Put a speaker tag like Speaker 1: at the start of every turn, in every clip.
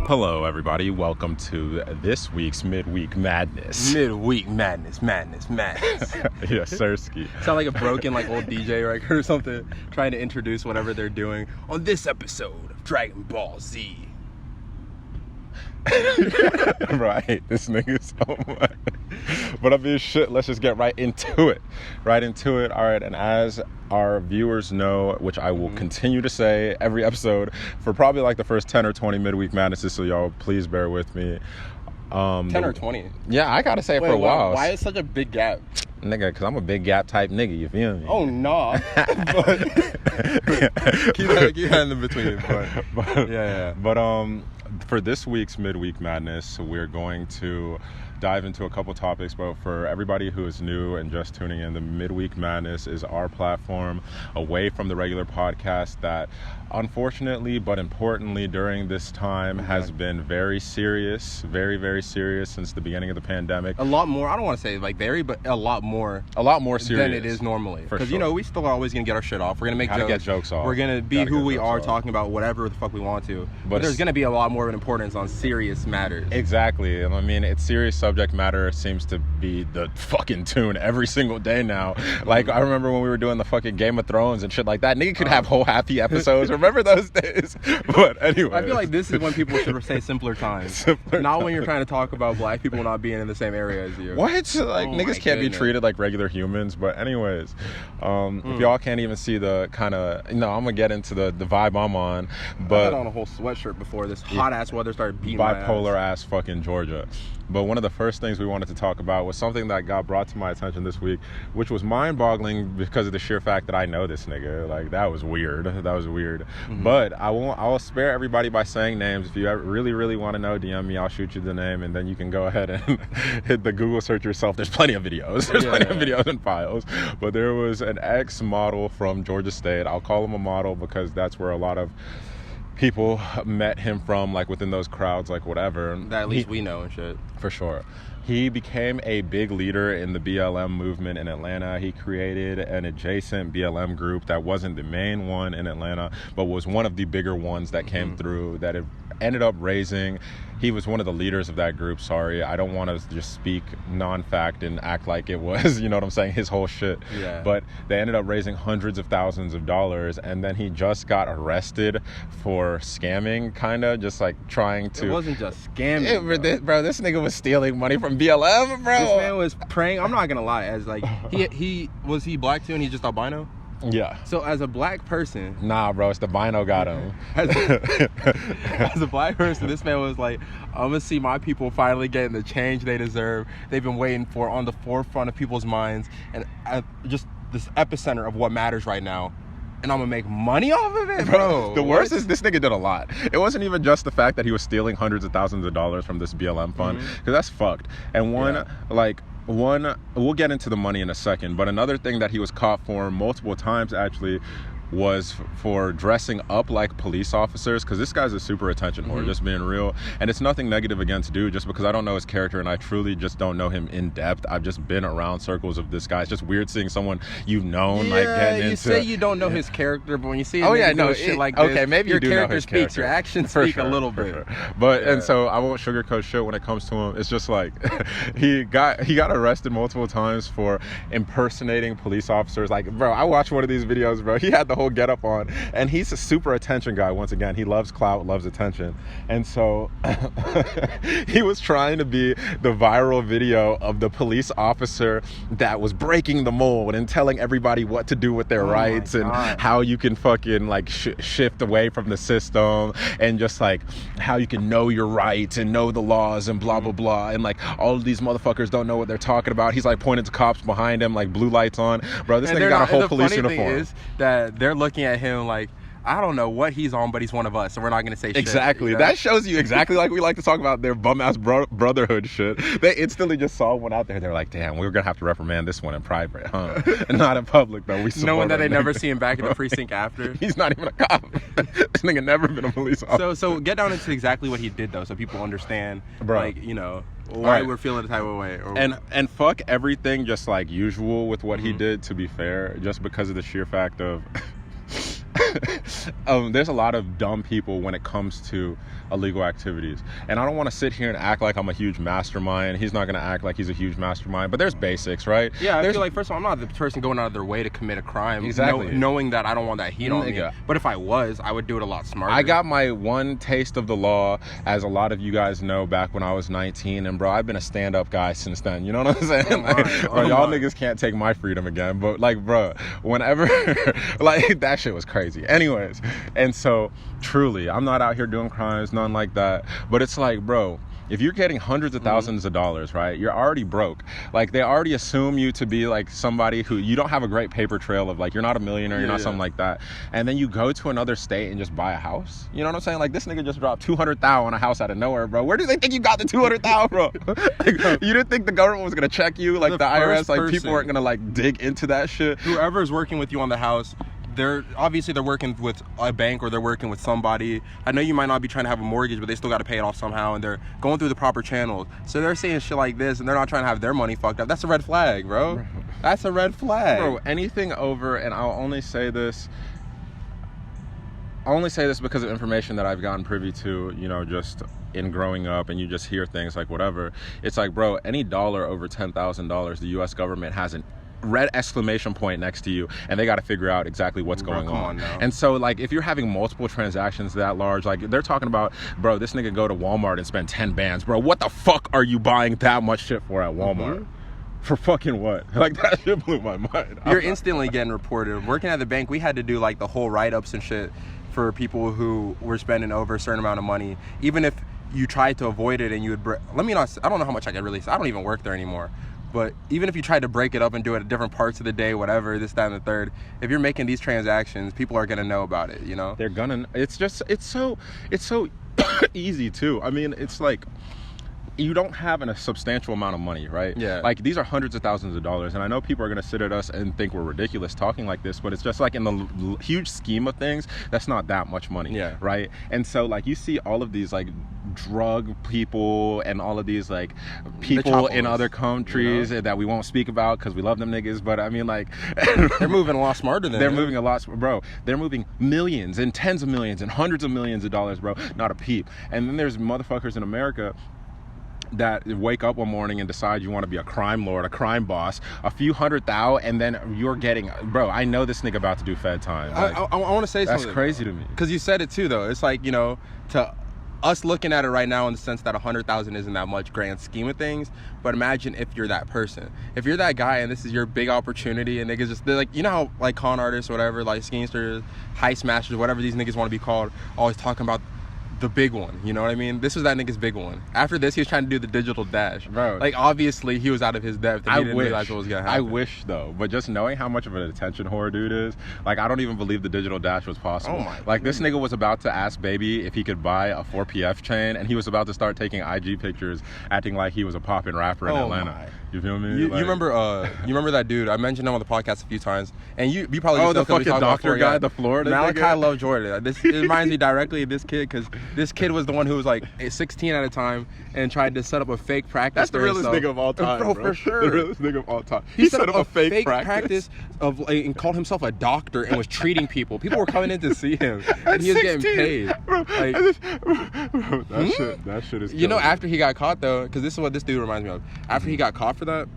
Speaker 1: Hello, everybody. Welcome to this week's Midweek Madness.
Speaker 2: Midweek Madness.
Speaker 1: Yes, sirski.
Speaker 2: Sound like a broken old DJ record or something, trying to introduce whatever they're doing on this episode of Dragon Ball Z.
Speaker 1: Right, this nigga so much. But I mean, shit, let's just get right into it. All right, and as our viewers know, which I will continue to say every episode for probably the first 10 or 20 Midweek Madnesses, so y'all please bear with me.
Speaker 2: 10 or 20?
Speaker 1: Yeah, I gotta say it for a while.
Speaker 2: Why is such a big gap?
Speaker 1: Nigga, because I'm a big gap type nigga, you feel me?
Speaker 2: Oh, nah. keep that in the between. But yeah.
Speaker 1: But for this week's Midweek Madness, we're going to dive into a couple topics, but for everybody who is new and just tuning in, the Midweek Madness is our platform away from the regular podcast that unfortunately but importantly during this time has been very serious, very, very serious since the beginning of the pandemic.
Speaker 2: A lot more, I don't want to say very, but a lot more
Speaker 1: serious
Speaker 2: than it is normally. Because, we still are always going to get our shit off. We're going to make jokes.
Speaker 1: Get jokes off.
Speaker 2: We're going to be who we are, talking about whatever the fuck we want to. But there's going to be a lot more of an importance on serious matters.
Speaker 1: Exactly. I mean, it's serious subject matter seems to be the fucking tune every single day now. I remember when we were doing the fucking Game of Thrones and shit like that. Nigga could have whole happy episodes. Remember those days? But anyway.
Speaker 2: I feel like this is when people should say simpler times. Not when you're trying to talk about black people not being in the same area as you.
Speaker 1: What? Niggas can't be treated like regular humans. But anyways, if y'all can't even see the kind of, I'm going to get into the vibe I'm on. But
Speaker 2: I had on a whole sweatshirt before this hot ass weather started beating my ass.
Speaker 1: Bipolar ass fucking Georgia. But one of the first things we wanted to talk about was something that got brought to my attention this week, which was mind-boggling because of the sheer fact that I know this nigga. That was weird. Mm-hmm. But I'll spare everybody by saying names. If you really, really want to know, DM me. I'll shoot you the name, and then you can go ahead and hit the Google search yourself. There's plenty of videos. There's plenty of videos and files. But there was an ex-model from Georgia State. I'll call him a model because that's where a lot of people met him from, within those crowds, whatever.
Speaker 2: That at least we know and shit.
Speaker 1: For sure. He became a big leader in the BLM movement in Atlanta. He created an adjacent BLM group that wasn't the main one in Atlanta, but was one of the bigger ones that came through, that it ended up raising. He was one of the leaders of that group. Sorry, I don't want to just speak non-fact and act like it was, his whole shit.
Speaker 2: Yeah.
Speaker 1: But they ended up raising hundreds of thousands of dollars, and then he just got arrested for scamming, just trying to...
Speaker 2: It wasn't just scamming,
Speaker 1: bro. This nigga was stealing money from BLM, bro.
Speaker 2: This man was praying. I'm not gonna lie, as he was he black too, and he's just albino.
Speaker 1: Yeah.
Speaker 2: So as a black person...
Speaker 1: Nah, bro, it's the bino got him.
Speaker 2: As a black person, this man was I'm gonna see my people finally getting the change they deserve. They've been waiting for, on the forefront of people's minds, and just this epicenter of what matters right now. And I'm gonna make money off of it, bro.
Speaker 1: The worst is this nigga did a lot. It wasn't even just the fact that he was stealing hundreds of thousands of dollars from this BLM fund, because that's fucked. And one, we'll get into the money in a second, but another thing that he was caught for multiple times actually was for dressing up like police officers, because this guy's a super attention whore, just being real. And it's nothing negative against dude, just because I don't know his character and I truly just don't know him in depth. I've just been around circles of this guy. It's just weird seeing someone you've known getting into...
Speaker 2: You say you don't know his character, but when you see him shit like this,
Speaker 1: okay, maybe you do know his
Speaker 2: speaks, your actions speak a little bit.
Speaker 1: Sure. But and so I won't sugarcoat shit when it comes to him. It's just he got arrested multiple times for impersonating police officers. Bro, I watched one of these videos, bro. He had the whole get up on, and he's a super attention guy. Once again, he loves clout, loves attention, and so he was trying to be the viral video of the police officer that was breaking the mold and telling everybody what to do with their rights and how you can fucking shift away from the system, and just how you can know your rights and know the laws and blah blah blah, and all of these motherfuckers don't know what they're talking about. He's pointing to cops behind him, blue lights on. Bro, this nigga got a whole police uniform.
Speaker 2: The funny thing is that they're looking at him I don't know what he's on, but he's one of us, so we're not going to say shit.
Speaker 1: Exactly. That shows you exactly we like to talk about their bum-ass brotherhood shit. They instantly just saw one out there. They're like, damn, we're going to have to reprimand this one in private, huh? And not in public, though. We
Speaker 2: knowing that they never see him back in the precinct after.
Speaker 1: He's not even a cop. This nigga never been a police officer.
Speaker 2: So get down into exactly what he did, though, so people understand,
Speaker 1: bro.
Speaker 2: Why we're feeling the type of way.
Speaker 1: And fuck everything just usual with what he did, to be fair, just because of the sheer fact of... there's a lot of dumb people when it comes to illegal activities, and I don't want to sit here and act like I'm a huge mastermind. He's not going to act like he's a huge mastermind, but there's basics, right?
Speaker 2: Yeah, I feel like, first of all, I'm not the person going out of their way to commit a crime,
Speaker 1: exactly,
Speaker 2: knowing that I don't want that heat on me. But if I was, I would do it a lot smarter.
Speaker 1: I got my one taste of the law, as a lot of you guys know, back when I was 19, and bro, I've been a stand-up guy since then. You know what I'm saying? Y'all niggas can't take my freedom again. But like, bro, whenever like that shit was crazy. Anyways, and so truly, I'm not out here doing crimes, none like that. But it's like, bro, if you're getting hundreds of thousands of dollars, right, you're already broke. Like, they already assume you to be like somebody who you don't have a great paper trail of, like, you're not a millionaire, you're not something like that. And then you go to another state and just buy a house. You know what I'm saying? Like, this nigga just dropped $200,000 on a house out of nowhere, bro. Where do they think you got the $200,000, bro? Like, you didn't think the government was gonna check you? Like, the IRS, like, people weren't gonna like dig into that shit.
Speaker 2: Whoever's working with you on the house, they're working with a bank, or they're working with somebody. I know you might not be trying to have a mortgage, but they still got to pay it off somehow, and they're going through the proper channels. So they're saying shit like this, and they're not trying to have their money fucked up. That's a red flag, bro. That's a red flag.
Speaker 1: Bro, anything over, and I'll only say this because of information that I've gotten privy to, you know, just in growing up, and you just hear things like whatever. It's like, bro, any dollar over $10,000, the U.S. government has an red exclamation point next to you, and they got to figure out exactly what's going on. And so, like, if you're having multiple transactions that large, like, they're talking about, bro, this nigga go to Walmart and spend 10 bands. Bro, what the fuck are you buying that much shit for at Walmart? For fucking what? Like, that shit blew my mind.
Speaker 2: You're instantly getting reported. Working at the bank, we had to do like the whole write-ups and shit for people who were spending over a certain amount of money. Even if you tried to avoid it and you would I don't know how much I can really say. I don't even work there anymore. But even if you tried to break it up and do it at different parts of the day, whatever, this, that, and the third, if you're making these transactions, people are gonna know about it, you know?
Speaker 1: They're gonna, it's so easy too. I mean, it's like, you don't have a substantial amount of money, right?
Speaker 2: Yeah.
Speaker 1: Like, these are hundreds of thousands of dollars, and I know people are gonna sit at us and think we're ridiculous talking like this, but it's just like, in the huge scheme of things, that's not that much money.
Speaker 2: Yeah.
Speaker 1: Right? And so, like, you see all of these, like, drug people and all of these, like, people in other countries, you know, that we won't speak about because we love them niggas, but I mean, like,
Speaker 2: they're moving a lot smarter than
Speaker 1: they're moving a lot, bro. They're moving millions and tens of millions and hundreds of millions of dollars, bro. Not a peep. And then there's motherfuckers in America that wake up one morning and decide you want to be a crime lord, a crime boss, a few $100,000, and then you're getting, bro, I know this nigga about to do Fed time. Like,
Speaker 2: I want to say
Speaker 1: that's
Speaker 2: something. That's
Speaker 1: crazy to me.
Speaker 2: Because you said it too, though. It's like, you know, to us looking at it right now in the sense that 100,000 isn't that much grand scheme of things, but imagine if you're that person. If you're that guy and this is your big opportunity, and niggas just, they're like, you know how, like, con artists or whatever, like schemesters, heist masters, whatever these niggas want to be called, always talking about the big one, you know what I mean? This was that nigga's big one. After this, he was trying to do the digital dash.
Speaker 1: Bro.
Speaker 2: Like, obviously, he was out of his depth, and he didn't realize what was going to happen.
Speaker 1: I wish, though. But just knowing how much of an attention whore dude is, like, I don't even believe the digital dash was possible.
Speaker 2: Oh my
Speaker 1: like, this nigga was about to ask Baby if he could buy a 4PF chain, and he was about to start taking IG pictures, acting like he was a poppin' rapper in Atlanta.
Speaker 2: My.
Speaker 1: You feel me?
Speaker 2: You remember that dude? I mentioned him on the podcast a few times, and you probably
Speaker 1: the fucking doctor guy, the Florida
Speaker 2: Malachi
Speaker 1: nigga?
Speaker 2: loved Jordan. It reminds me directly of this kid, because this kid was the one who was like 16 at a time and tried to set up a fake practice.
Speaker 1: That's the realest nigga of all time, bro.
Speaker 2: For sure.
Speaker 1: The realest nigga of all time. He set up a fake practice
Speaker 2: of, like, and called himself a doctor and was treating people. People were coming in to see him, and he was getting paid.
Speaker 1: Bro,
Speaker 2: like,
Speaker 1: bro, that shit is.
Speaker 2: You know, after he got caught though, because this is what this dude reminds me of. After he got caught for that,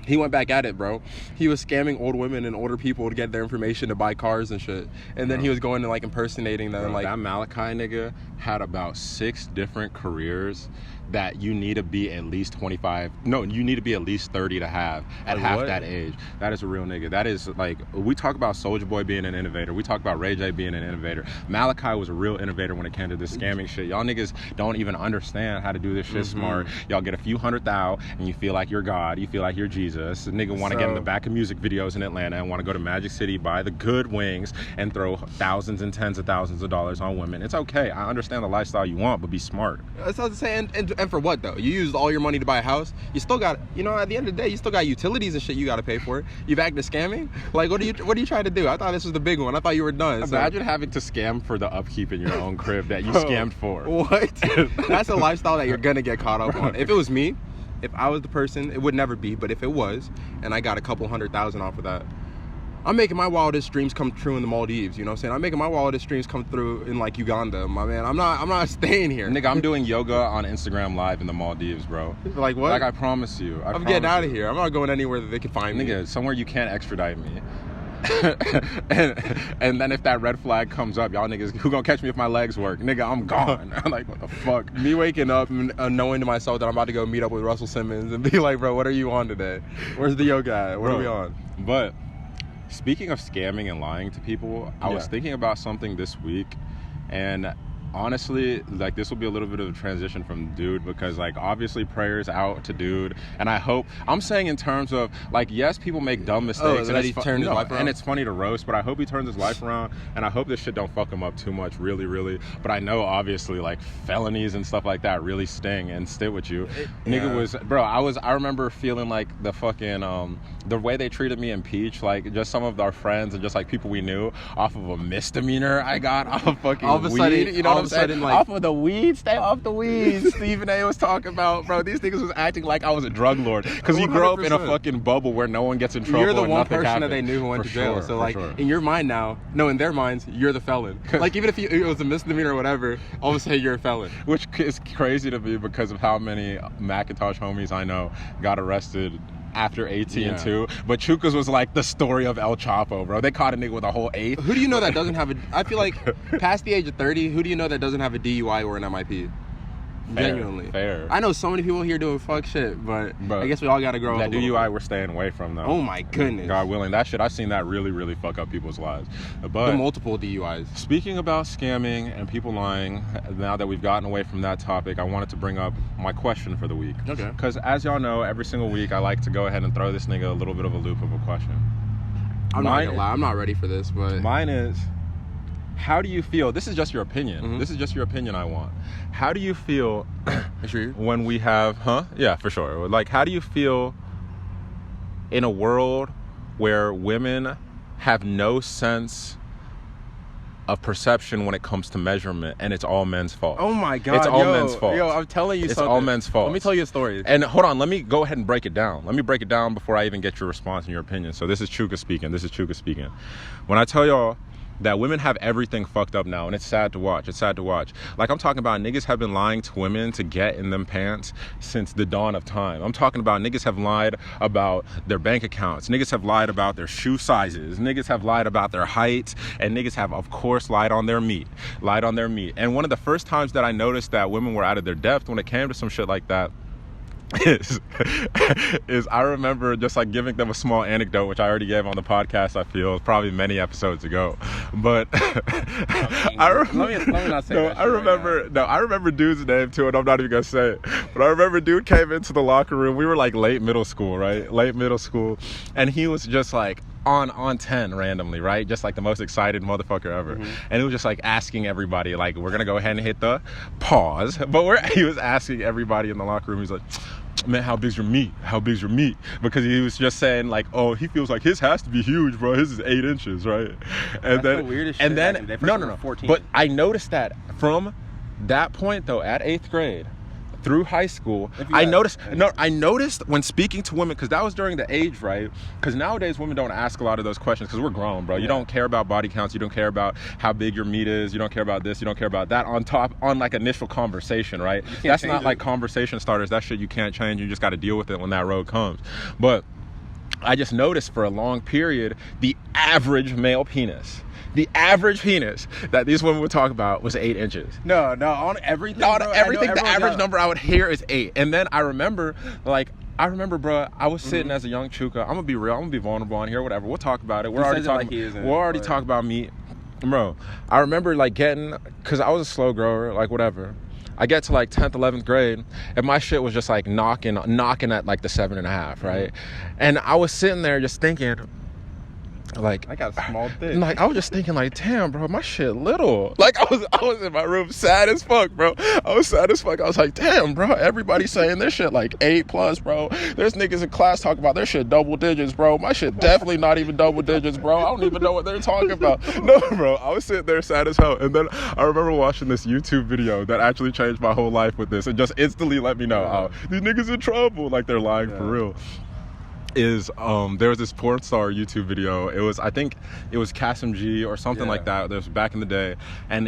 Speaker 2: he went back at it, bro. He was scamming old women and older people to get their information to buy cars and shit. And then he was going and, like, impersonating them.
Speaker 1: Bro,
Speaker 2: like,
Speaker 1: that Malachi nigga had about 6 different careers that you need to be at least 25. No, you need to be at least 30 to have at half that age. That is a real nigga. That is, like, we talk about Soulja Boy being an innovator. We talk about Ray J being an innovator. Malachi was a real innovator when it came to this scamming shit. Y'all niggas don't even understand how to do this shit smart. Y'all get a few $100,000 and you feel like you're God. You feel like you're Jesus. A nigga want to get in the back of music videos in Atlanta and want to go to Magic City, buy the good wings, and throw thousands and tens of thousands of dollars on women. It's okay. I understand the lifestyle you want, but be smart.
Speaker 2: That's what I'm saying. And for what, though? You used all your money to buy a house. You still got, you know, at the end of the day, you still got utilities and shit you got to pay for. You back to scamming? Like, what are you trying to do? I thought this was the big one. I thought you were done.
Speaker 1: Imagine having to scam for the upkeep in your own crib that you scammed for.
Speaker 2: What? That's a lifestyle that you're going to get caught up on. If it was me, if I was the person, it would never be, but if it was, and I got a couple $100,000 off of that, I'm making my wildest dreams come true in the Maldives. You know what I'm saying? I'm making my wildest dreams come through in like Uganda, my man. I'm not staying here.
Speaker 1: Nigga, I'm doing yoga on Instagram Live in the Maldives, bro.
Speaker 2: Like what?
Speaker 1: Like I promise you.
Speaker 2: I'm getting out of here. I'm not going anywhere that they can find me.
Speaker 1: Nigga, somewhere you can't extradite me. and then if that red flag comes up, y'all niggas, who gonna catch me if my legs work? Nigga, I'm gone. I'm like, what the fuck?
Speaker 2: Me waking up and knowing to myself that I'm about to go meet up with Russell Simmons and be like, bro, what are you on today? Where's the yoga at? What are we on?
Speaker 1: But speaking of scamming and lying to people, I was thinking about something this week, and honestly, like, this will be a little bit of a transition from dude, because like obviously prayers out to dude, and I hope, I'm saying in terms of like, yes, people make dumb mistakes,
Speaker 2: and he turned his life around.
Speaker 1: And it's funny to roast, but I hope he turns his life around, and I hope this shit don't fuck him up too much, really. But I know obviously like felonies and stuff like that really sting and stay with you. Nigga was, bro, I remember feeling like the fucking the way they treated me in Peach, like just some of our friends and just like people we knew, off of a misdemeanor I got off of fucking
Speaker 2: all of a
Speaker 1: weed,
Speaker 2: sudden,
Speaker 1: you know.
Speaker 2: All of a sudden, like,
Speaker 1: off of the weed, stay off the weed. Stephen A was talking about, bro, these niggas was acting like I was a drug lord, because you grew up in a fucking bubble where no one gets in trouble.
Speaker 2: You're the
Speaker 1: and
Speaker 2: one person
Speaker 1: happened.
Speaker 2: that they knew who went to jail.
Speaker 1: Sure,
Speaker 2: so like,
Speaker 1: sure.
Speaker 2: in your mind now, no, in their minds, you're the felon. Like, even if it was a misdemeanor or whatever, all of a sudden you're a felon.
Speaker 1: Which is crazy to me because of how many Macintosh homies I know got arrested after 18 and 2, but Chuka's was like the story of El Chapo, bro. They caught a nigga with a whole eighth.
Speaker 2: Who do you know that doesn't have a, I feel like past the age of 30, who do you know that doesn't have a DUI or an MIP? Genuinely.
Speaker 1: Fair.
Speaker 2: I know so many people here doing fuck shit, but I guess we all gotta grow up.
Speaker 1: That DUI we're staying away from, though.
Speaker 2: Oh my goodness.
Speaker 1: God willing. That shit, I've seen that really fuck up people's lives. But
Speaker 2: the multiple DUIs.
Speaker 1: Speaking about scamming and people lying, now that we've gotten away from that topic, I wanted to bring up my question for the week.
Speaker 2: Okay.
Speaker 1: Because as y'all know, every single week I like to go ahead and throw this nigga a little bit of a loop of a question.
Speaker 2: I'm not gonna lie, I'm not ready for this, but
Speaker 1: mine is, how do you feel? This is just your opinion. Mm-hmm. This is just your opinion I want. How do you feel when we have, Yeah, for sure. Like, how do you feel in a world where women have no sense of perception when it comes to measurement, and it's all men's fault?
Speaker 2: Oh my God.
Speaker 1: It's all men's fault.
Speaker 2: Yo, I'm telling you something.
Speaker 1: It's all men's fault.
Speaker 2: Let me tell you a story.
Speaker 1: And hold on, let me go ahead and break it down. Let me break it down before I even get your response and your opinion. So this is Chuka speaking. When I tell y'all that women have everything fucked up now, and it's sad to watch. Like, I'm talking about niggas have been lying to women to get in them pants since the dawn of time. I'm talking about niggas have lied about their bank accounts. Niggas have lied about their shoe sizes. Niggas have lied about their height. And niggas have, of course, lied on their meat. And one of the first times that I noticed that women were out of their depth when it came to some shit like that is I remember just like giving them a small anecdote, which I already gave on the podcast, I feel, probably many episodes ago. But I remember dude's name too, and I'm not even gonna say it. But I remember dude came into the locker room. We were like late middle school, and he was just like on 10 randomly, right? Just like the most excited motherfucker ever. Mm-hmm. And he was just like asking everybody, like, we're gonna go ahead and hit the pause, but he was asking everybody in the locker room. He's like, man, how big's your meat? Because he was just saying like, oh, he feels like his has to be huge, bro. His is 8 inches, right? And
Speaker 2: that's the weirdest shit. No.
Speaker 1: 14. But I noticed that from that point though, at 8th grade through high school, I noticed when speaking to women, because that was during the age, right? Because nowadays women don't ask a lot of those questions because we're grown, bro. You don't care about body counts, you don't care about how big your meat is, you don't care about this, you don't care about that on like initial conversation, right? That's not like conversation starters. That shit you can't change. You just got to deal with it when that road comes. But I just noticed for a long period, the average male penis that these women would talk about was 8 inches.
Speaker 2: No, on everything.
Speaker 1: The average number I would hear is 8. And then I remember, bro, I was sitting as a young Chuka. I'm gonna be real. I'm gonna be vulnerable on here. Whatever. We'll talk about it. We're already talking about meat, bro. I remember like because I was a slow grower, like whatever. I get to like 10th, 11th grade, and my shit was just like knocking at like the 7.5, right? And I was sitting there just thinking, like,
Speaker 2: I got a small dick.
Speaker 1: Like, I was just thinking, like, damn, bro, my shit little. Like, I was in my room sad as fuck, bro. I was like, damn, bro, everybody's saying this shit like 8+, bro. There's niggas in class talking about their shit double digits, bro. My shit definitely not even double digits, bro. I don't even know what they're talking about. No, bro, I was sitting there sad as hell. And then I remember watching this YouTube video that actually changed my whole life with this and just instantly let me know, oh, these niggas in trouble. Like, they're lying for real. is there was this porn star YouTube video. I think it was Kasim G or something like that. That was back in the day, and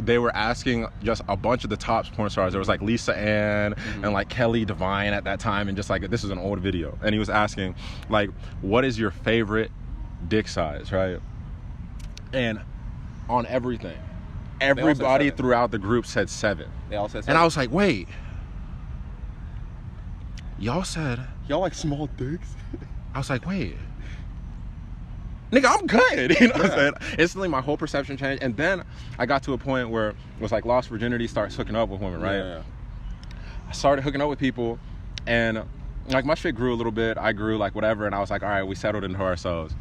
Speaker 1: they were asking just a bunch of the top porn stars. There was like Lisa Ann and like Kelly Divine at that time, and just like this is an old video, and he was asking like, what is your favorite dick size, right? And on everything, everybody throughout the group said 7.
Speaker 2: They all said 7.
Speaker 1: And I was like, wait, y'all
Speaker 2: like small dicks?
Speaker 1: I was like, wait, nigga, I'm good. You know what I'm saying? Instantly, my whole perception changed. And then I got to a point where it was like lost virginity starts hooking up with women, right?
Speaker 2: Yeah.
Speaker 1: I started hooking up with people, and like my shit grew a little bit. I grew like whatever, and I was like, all right, we settled into ourselves.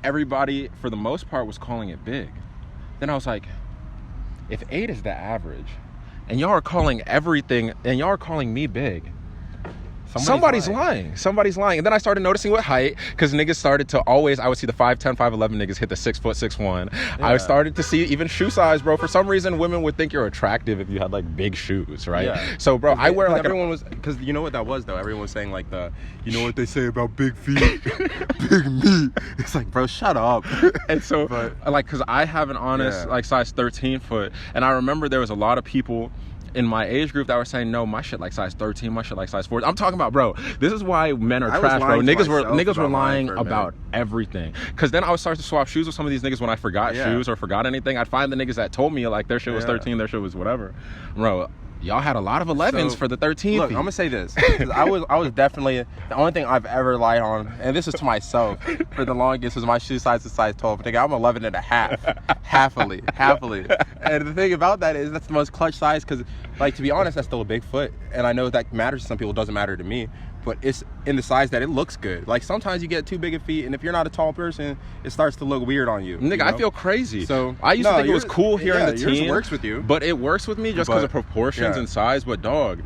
Speaker 1: Everybody, for the most part, was calling it big. Then I was like, if 8 is the average, and y'all are calling everything, and y'all are calling me big, somebody's lying. Somebody's lying. And then I started noticing with height, because niggas started to always, I would see the 5'10", 5'11" niggas hit the 6', 6'1". Yeah. I started to see even shoe size, bro. For some reason, women would think you're attractive if you had like big shoes, right? Yeah. So, bro, I wear like
Speaker 2: everyone was, because you know what that was though. Everyone was saying like you know what they say about big feet, big meat. It's like, bro, shut up.
Speaker 1: And so, like, because I have an honest like size 13 foot, and I remember there was a lot of people in my age group that were saying, no, my shit like size 13, my shit like size 14. I'm talking about, bro, this is why men are trash, bro. Niggas were lying about everything. Because then I would start to swap shoes with some of these niggas when I forgot shoes or forgot anything. I'd find the niggas that told me like their shit was 13, their shit was whatever. Bro, y'all had a lot of 11s for the 13
Speaker 2: Look,
Speaker 1: feet.
Speaker 2: I'm gonna say this. I was definitely, the only thing I've ever lied on, and this is to myself, for the longest was my shoe size is size 12. Nigga, I'm 11 and a half. Happily. And the thing about that is that's the most clutch size, because, like, to be honest, that's still a big foot. And I know that matters to some people, it doesn't matter to me. But it's in the size that it looks good. Like, sometimes you get too big of feet, and if you're not a tall person, it starts to look weird on you.
Speaker 1: Nigga,
Speaker 2: you know?
Speaker 1: I feel crazy.
Speaker 2: So
Speaker 1: I used to think it was cool hearing the team.
Speaker 2: Yours works with you.
Speaker 1: But it works with me just because of proportions and size. But, dog,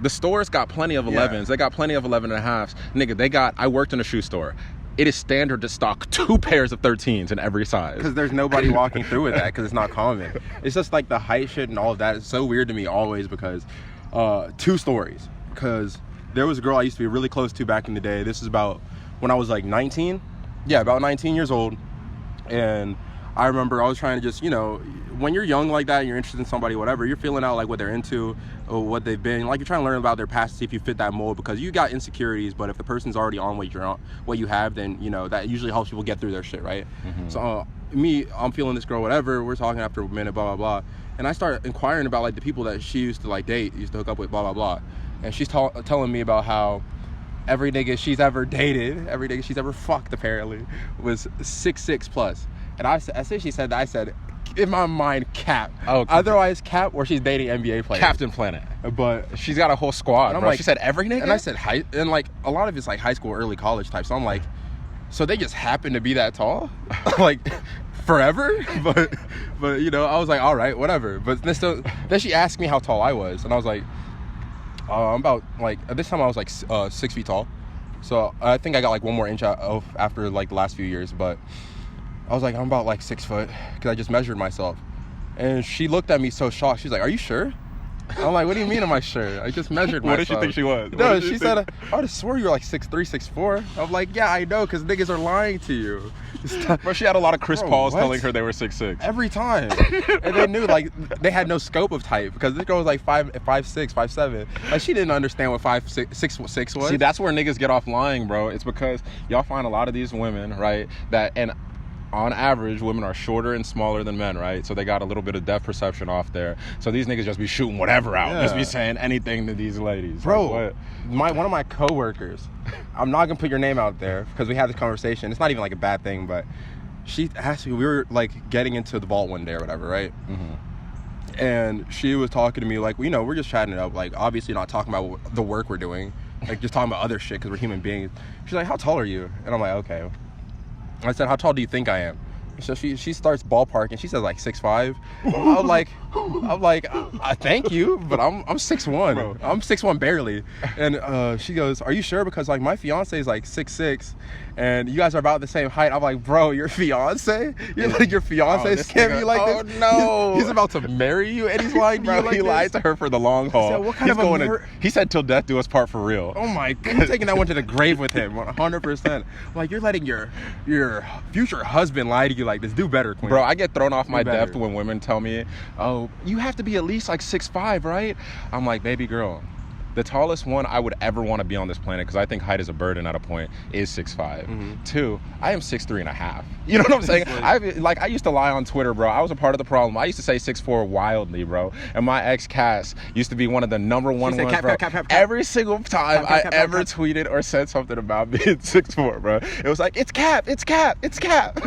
Speaker 1: the stores got plenty of 11s. They got plenty of 11 and a halves. Nigga, I worked in a shoe store. It is standard to stock 2 pairs of 13s in every size.
Speaker 2: Because there's nobody walking through with that, because it's not common. It's just like the height shit and all of that is so weird to me always, because 2 stories. Because there was a girl I used to be really close to back in the day. This is about when I was like 19. Yeah, about 19 years old. And I remember I was trying to just, you know, when you're young like that and you're interested in somebody, whatever, you're feeling out like what they're into or what they've been. Like, you're trying to learn about their past to see if you fit that mold, because you got insecurities, but if the person's already on what you have, then, you know, that usually helps people get through their shit, right? So I'm feeling this girl, whatever, we're talking after a minute, blah, blah, blah. And I start inquiring about like the people that she used to like date, used to hook up with, blah, blah, blah. And she's telling me about how every nigga she's ever dated, every nigga she's ever fucked apparently, was 6'6" plus. And as soon as she said that, I said, in my mind, cap. Oh, otherwise cap, or she's dating NBA players.
Speaker 1: Captain Planet.
Speaker 2: But
Speaker 1: she's got a whole squad, and I'm like, she said every nigga?
Speaker 2: And I said, and like, a lot of it's like high school, early college type. So I'm like, so they just happen to be that tall? Like, forever? But you know, I was like, all right, whatever. But then she asked me how tall I was, and I was like, I'm about, like, at this time I was like 6 feet tall. So I think I got like 1 more inch off after like the last few years. But I was like, I'm about like 6 foot, because I just measured myself. And she looked at me so shocked. She's like, are you sure? I'm like, what do you mean am I sure? I just measured myself.
Speaker 1: What did she think she was?
Speaker 2: No, she said, I would have swore you were like 6'3", 6'4". I'm like, yeah, I know, because niggas are lying to you.
Speaker 1: But she had a lot of Chris Pauls telling her they were 6'6".
Speaker 2: Every time. And they knew, like, they had no scope of type, because this girl was like 5'6", 5'7". Like, she didn't understand what 6'6" was.
Speaker 1: See, that's where niggas get off lying, bro. It's because y'all find a lot of these women, right, that, and on average, women are shorter and smaller than men, right? So they got a little bit of depth perception off there. So these niggas just be shooting whatever out. Just be saying anything to these ladies.
Speaker 2: Bro, like, one of my coworkers, I'm not gonna put your name out there because we had this conversation. It's not even like a bad thing, but she asked me, we were like getting into the vault one day or whatever, right? And she was talking to me like, you know, we're just chatting it up. Like, obviously not talking about the work we're doing. Like, just talking about other shit because we're human beings. She's like, how tall are you? And I'm like, okay. I said, how tall do you think I am? So she starts ballparking. She says like 6'5". I'm like, thank you, but I'm 6'1". Bro. I'm 6'1" barely. And she goes, are you sure? Because like my fiance is like 6'6", and you guys are about the same height. I'm like, bro, your fiance? You're like, your fiance scamming you like
Speaker 1: oh,
Speaker 2: this?
Speaker 1: no.
Speaker 2: He's about to marry you, and he's lying to you like
Speaker 1: he
Speaker 2: this?
Speaker 1: lied to her for the long haul.
Speaker 2: So what kind of
Speaker 1: he said till death do us part for real.
Speaker 2: Oh my god, you're taking that one to the grave with him, 100%. Like, you're letting your future husband lie to you like this. Do better, Queen.
Speaker 1: Bro, I get thrown off my depth when women tell me, oh, you have to be at least like 6'5", right? I'm like, baby girl, the tallest one I would ever want to be on this planet, because I think height is a burden at a point, is 6'5". 2, I am 6'3.5". You know what I'm saying? I used to lie on Twitter, bro. I was a part of the problem. I used to say 6'4" wildly, bro. And my ex Cass used to be one of the number one ones, bro. Every single time I ever tweeted or said something about being 6'4", bro, it was like, it's Cap, it's Cap, it's Cap.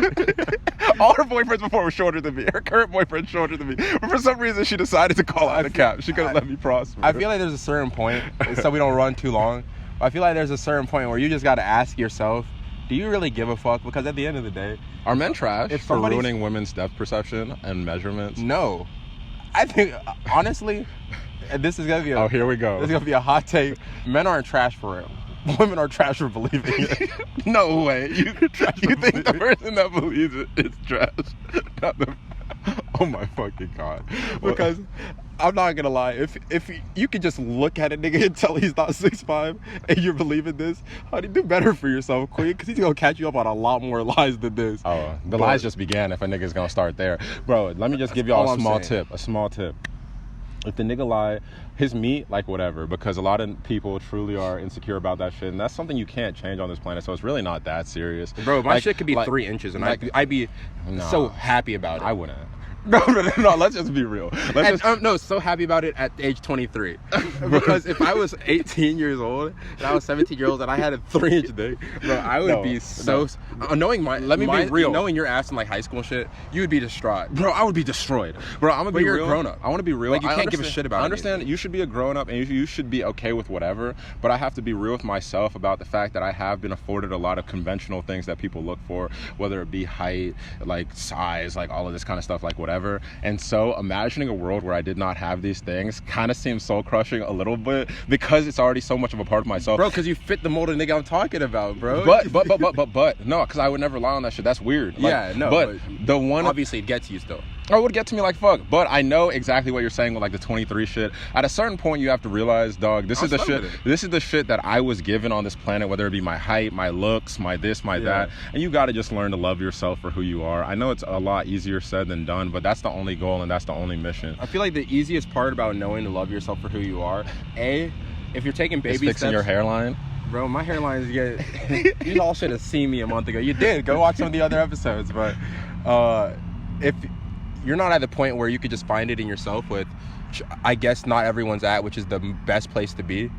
Speaker 1: All her boyfriends before were shorter than me. Her current boyfriend's shorter than me. But for some reason, she decided to call out the Cap. She couldn't let me prosper.
Speaker 2: I feel like there's a certain point, so we don't run too long. I feel like there's a certain point where you just got to ask yourself, do you really give a fuck? Because at the end of the day,
Speaker 1: are men trash for ruining women's depth perception and measurements?
Speaker 2: No. I think, honestly, and this is going to be
Speaker 1: oh, here we go.
Speaker 2: This is going to be a hot take. Men aren't trash for real. Women are trash for believing it.
Speaker 1: No way. You think the person that believes it is trash? Not the... Oh my fucking god.
Speaker 2: Because I'm not gonna lie, if you could just look at a nigga and tell he's not 6'5" and you're believing this, honey, do better for yourself, Queen, because he's gonna catch you up on a lot more lies than this.
Speaker 1: Oh, the lies just began if a nigga's gonna start there. Bro, let me just give y'all a small tip. If the nigga lie, his meat, like whatever, because a lot of people truly are insecure about that shit, and that's something you can't change on this planet, so it's really not that serious.
Speaker 2: Bro, my shit could be 3 inches, and I'd be so happy about it.
Speaker 1: I wouldn't. No, let's just be real.
Speaker 2: So happy about it at age 23. Because if I was 18 years old and I was 17 years old and I had a 3-inch dick, bro, I would be so... Knowing be real. Knowing your ass in like high school and shit, you would be distraught.
Speaker 1: Bro, I would be destroyed. Bro, I'm gonna be real.
Speaker 2: You're a grown-up.
Speaker 1: I want to be real.
Speaker 2: Like, you can't give a shit about it.
Speaker 1: I understand you should be a grown-up and you should be okay with whatever, but I have to be real with myself about the fact that I have been afforded a lot of conventional things that people look for, whether it be height, like size, like all of this kind of stuff, like whatever. And so imagining a world where I did not have these things kind of seems soul crushing a little bit, because it's already so much of a part of myself.
Speaker 2: Bro, because you fit the mold of nigga I'm talking about, bro.
Speaker 1: But no, because I would never lie on that shit. That's weird. Like,
Speaker 2: yeah, no.
Speaker 1: But the one,
Speaker 2: obviously it gets you still.
Speaker 1: Oh, it would get to me like fuck. But I know exactly what you're saying with like the 23 shit. At a certain point, you have to realize, dog, this is the shit. This is the shit that I was given on this planet, whether it be my height, my looks, my this, my that. And you got to just learn to love yourself for who you are. I know it's a lot easier said than done, but that's the only goal and that's the only mission.
Speaker 2: I feel like the easiest part about knowing to love yourself for who you are, if you're taking baby steps,
Speaker 1: fixing your hairline.
Speaker 2: Bro, my hairline is you all should have seen me a month ago. You did. Go watch some of the other episodes. But if you're not at the point where you could just find it in yourself, with I guess not everyone's at, which is the best place to be,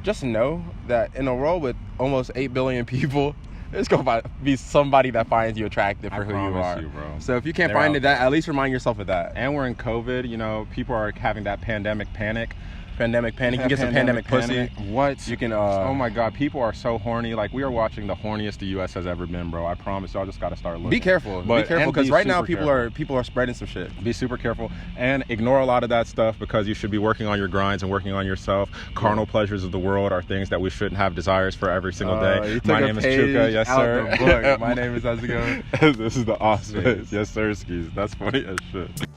Speaker 2: just know that in a world with almost 8 billion people, there's gonna be somebody that finds you attractive for who you are.
Speaker 1: Bro.
Speaker 2: So if you can't find it, at least remind yourself of that.
Speaker 1: And we're in COVID, you know, people are having that pandemic panic.
Speaker 2: You can get some pandemic pussy.
Speaker 1: What?
Speaker 2: You can
Speaker 1: oh my god, people are so horny. Like, we are watching the horniest the US has ever been, bro. I promise y'all just gotta start looking.
Speaker 2: Be careful. Be careful, because right now people are spreading some shit.
Speaker 1: Be super careful and ignore a lot of that stuff, because you should be working on your grinds and working on yourself. Carnal pleasures of the world are things that we shouldn't have desires for every single day.
Speaker 2: My name is Chuka, yes sir.
Speaker 1: My name is Ezugo. This is the Osprey. Yes sir, skis. That's funny as shit.